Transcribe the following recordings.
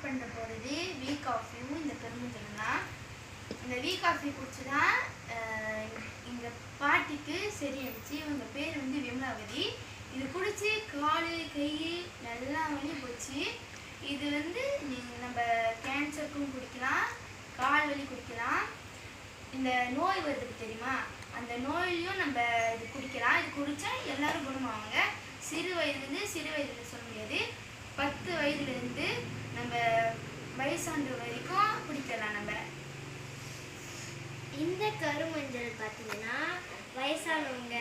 பண்ண போகிறது வீ காஃபியும் இந்த கரும்புஞ்சலும் தான். இந்த வீ காஃபி குடிச்சு தான் எங்கள் பாட்டிக்கு சரியாயிடுச்சு. இவங்க பேர் வந்து விமலாவதி. இது குடிச்சு கால் கை நல்லா வலி போச்சு. இது வந்து நம்ம கேன்சருக்கும் குடிக்கலாம், கால் வலி குடிக்கலாம். இந்த நோய் வருதுக்கு தெரியுமா, அந்த நோயிலையும் நம்ம இது குடிக்கலாம். இது குடித்தா எல்லாரும் குணமாவாங்க. சிறு வயதுலேருந்து சொல்ல முடியாது, 10 வயதுலேருந்து நம்ம வயசான்ற வரைக்கும் குடிக்கலாம். நம்ம இந்த கருமஞ்சள் பார்த்தீங்கன்னா வயசானவங்க,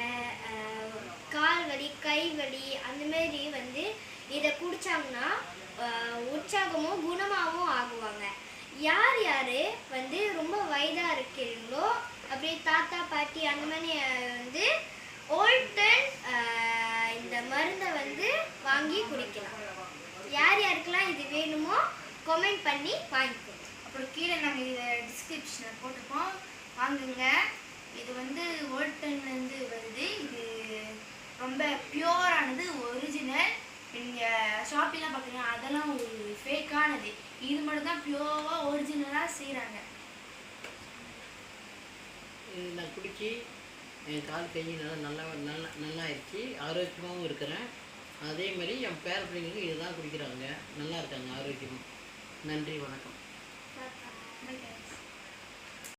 கால் வலி கை வலி அந்த மாதிரி வந்து இதை குடித்தாங்கன்னா உற்சாகமும் குணமாகவும் ஆகுவாங்க. யார் யார் வந்து ரொம்ப வயதாக இருக்கிறீங்களோ, அப்படியே தாத்தா பாட்டி அந்த மாதிரி வந்து ஓல்டன் இந்த மருந்தை வந்து வாங்கி குடிக்கலாம். யார் யாருக்கெல்லாம் இது வேணுமோ கமெண்ட் பண்ணி வாங்கிக்கோங்க. அப்புறம் கீழே நாங்கள் இதை டிஸ்கிரிப்ஷனில் போட்டிருப்போம், வாங்குங்க. இது வந்து ஓல்டன்லேருந்து வருது. இது ரொம்ப பியூரானது, ஒரிஜினல். நீங்கள் ஷாப்பிங்லாம் பார்க்குறீங்க, அதெல்லாம் ஒரு ஃபேக்கானது. இது மட்டும் தான் பியூராக ஒரிஜினலாக செய்கிறாங்க. இது நான் குடிச்சு என் கால் கை நல்லா ஆயிடுச்சு, ஆரோக்கியமாகவும் இருக்கிறேன். அதே மாதிரி என் பேர பிள்ளைங்களுக்கு இதுதான் குடிக்கிறாங்க, நல்லா இருக்காங்க ஆரோக்கியமாக. நன்றி, வணக்கம்.